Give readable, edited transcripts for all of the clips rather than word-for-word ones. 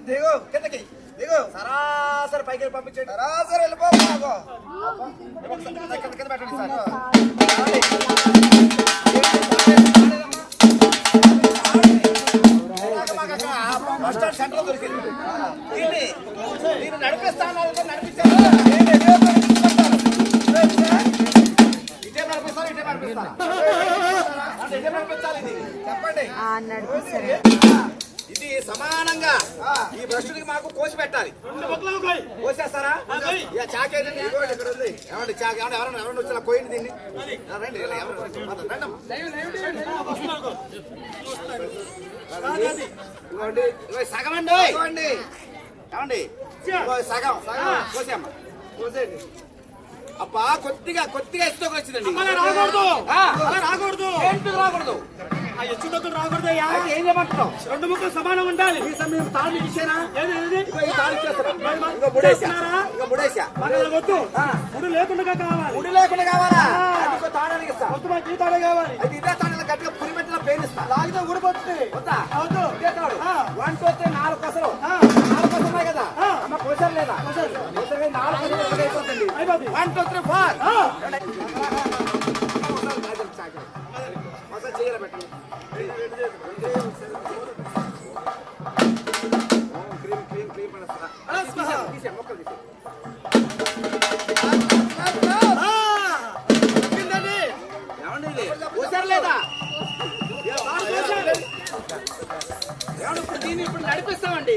దిగు కిందకి దిగు సరాసరి పైకి పంపించండి సరాసరి వెళ్ళిపో కింద పెట్టండి సార్ బస్ స్టాండ్ సెంటర్ దొరికింది నేను నడిపిస్తాను నడిపించాను ఇదే నడిపిస్తాను ఇదే నడిపిస్తాను ఇదే నడిపించాలి చెప్పండి ఇది సమానంగా ఈ భ్రష్టుడికి మాకు కోసి పెట్టాలి కోసేస్తారా చాకేదండి ఇక్కడ ఉంది ఏమండి చాక్ ఎవరైనా వచ్చి పోయింది దీన్ని సగం అండి ఏమండి సగం కోసేమ్మ కోసేయండి అబ్బా కొద్దిగా ఇష్టం వచ్చిందండి రాకూడదు ఎందుకు రాకూడదు ఎచ్చుడొక్కలు రాకూడదయ్యా. ఏం చేయమంటున్నావు? రెండు ముక్కలు సమానం ఉండాలి. ఈ సమయం తాళి ఇచ్చానా? వద్దు ముడి లేకుండా కావాలి. ముడి లేకుండా కావాలా? తాళానికి ఇస్తా. వద్దు మాకు ఈ తాళే కావాలి. అది ఇదే తాళాలు గట్టిగా పురి పెట్టిన పేరుస్తా. లాగితే ఊడిపోతుంది. వద్దా? వద్దు. ఇదే తాడు. 1 2 3 4 కొసలు. 4 కొసలు ఉన్నాయి కదా? అమ్మ కొసలు లేదా? కొసలు 4 కొసలు అయిపోతుంది. 1 2 3 4 కొసలు చేయాలి పెట్టండి. దీన్ని ఇప్పుడు నడిపిస్తామండి.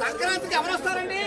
సంక్రాంతికి ఎవరు వస్తారండి?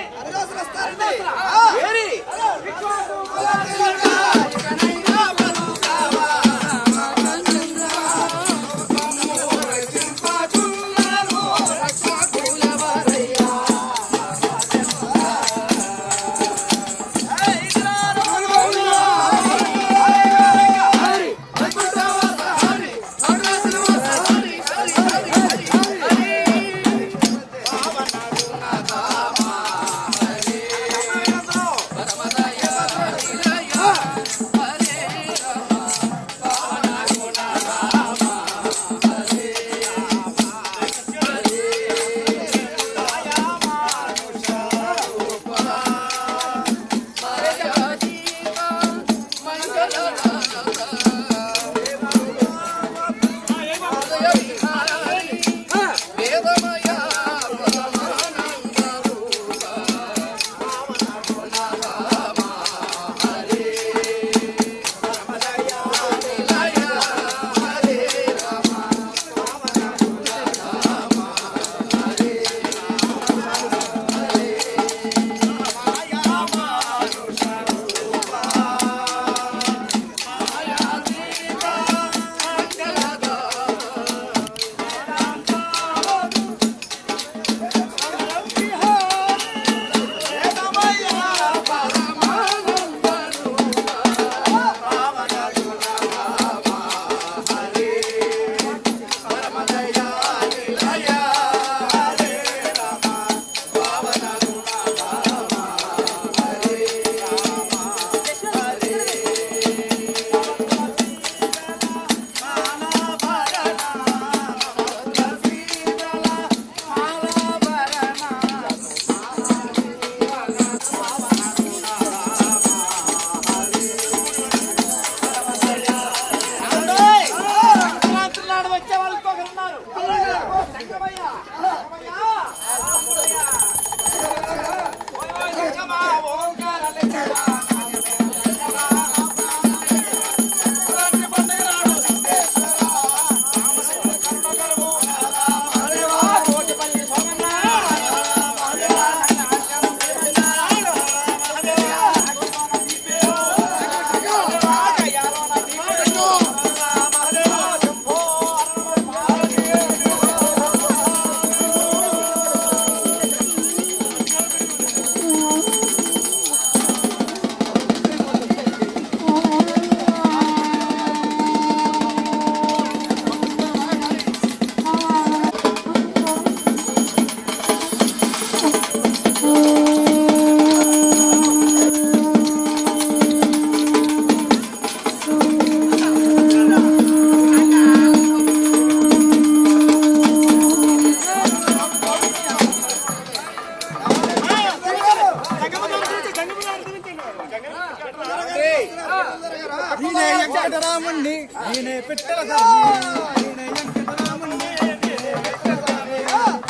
ఈయనే వెంకటరాముణ్ణి, ఈయనే పిట్టల ధరణి. ఈయనే వెంకటరాముణ్ణి, ఈయనే పిట్టల ధరణి.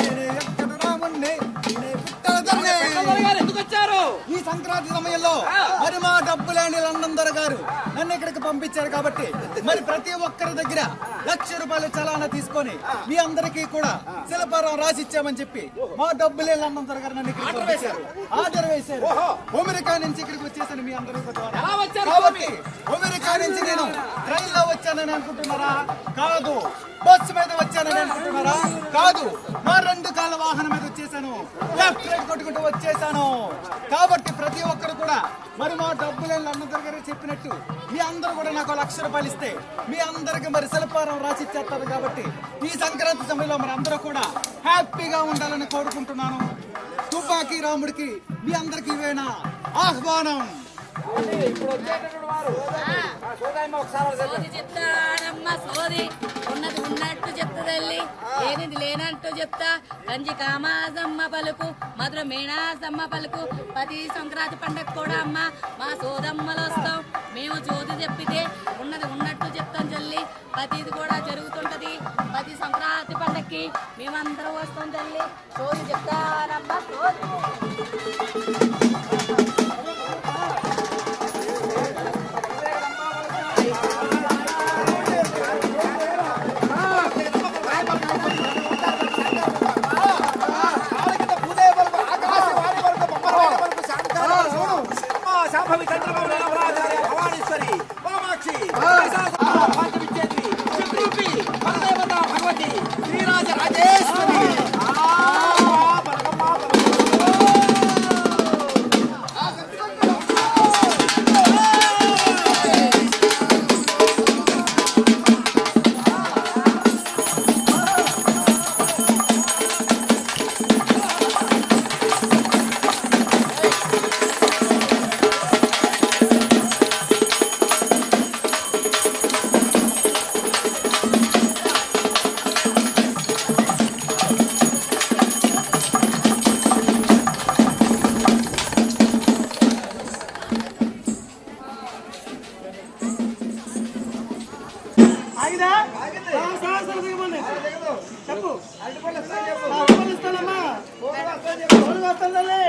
ఈయనే వెంకటరాముణ్ణి, ఈయనే పిట్టల ధరణి. ఎందుకు వచ్చారు? ఈ సంక్రాంతి సమయంలో మరి మా డబ్బు లేని లండన్ దొర గారు నన్ను ఇక్కడికి పంపించారు కాబట్టి మరి ప్రతి ఒక్కరి దగ్గర ₹1,00,000 చలానా తీసుకొని మీ అందరికీ కూడా శిల్పారం రాసిచ్చామని చెప్పి మా డబ్బు లేని లండన్ దొర గారు నన్ను ఇక్కడికి పంపించారు. ఆర్డర్ వేశారు. అమెరికా నుంచి ఇక్కడికి వచ్చేసాను మీ అందరి ద్వారా. ఎలా వచ్చారు? కాబట్టి అమెరికా నుంచి నేను ట్రైన్ లో వచ్చానని అనుకుంటున్నారా? కాదు. బస్సు మీద వచ్చానని అనుకుంటున్నారా? కాదు. మా 2 కాళ్ళ వాహనం మీద వచ్చేసాను. లెఫ్ట్ రైట్ కొట్టుకుంటూ వచ్చేసాను. కాబట్టి ప్రతి ఒక్కరు కూడా మరి మా డబ్బులేని లండన్ దగ్గర చెప్పినట్టు మీ అందరూ కూడా నాకు ₹1,00,000 ఇస్తే మీ అందరికి మరి శిల్పారం రాసిచ్చేస్తారు. కాబట్టి ఈ సంక్రాంతి సమయంలో మరి అందరూ కూడా హ్యాపీగా ఉండాలని కోరుకుంటున్నాను. తుపాకీ రాముడికి మీ అందరికి ఇవేనా ఆహ్వానం. ఇప్పుడు వచ్చేటటువంటి వారు సోదమ్మ ఒకసారి సోది చెప్తాడమ్మ సోది ఉన్నది ఉన్నట్టు చెప్తా తల్లి లేనిది లేనట్టు చెప్తా కంచి కామాసమ్మ పలుకు మధుర మీనాసమ్మ పలుకు ప్రతి సంక్రాంతి పండగ కూడా అమ్మ మా సోదమ్మలు వస్తాం. మేము సోది చెప్పితే ఉన్నది ఉన్నట్టు చెప్తాం తల్లి. ప్రతిది కూడా జరుగుతుంటది. ప్రతి సంక్రాంతి పండగకి మేమందరం వస్తాం తల్లి. సోది చెప్తాడమ్మ సోది. శాంభవి చంద్రబాబు నారాయణ భవానీశ్వరి వామాక్షి పంచమిచ్చేది చిత్రూపి పరదేవత భగవతి శ్రీరాజ రాజేశ్వరి. ఆగిదా? సరే, దిగమండి. చెప్పు. అరటిపళ్ళు ఇస్తానమ్మా. 3 వస్తాను తల్లి.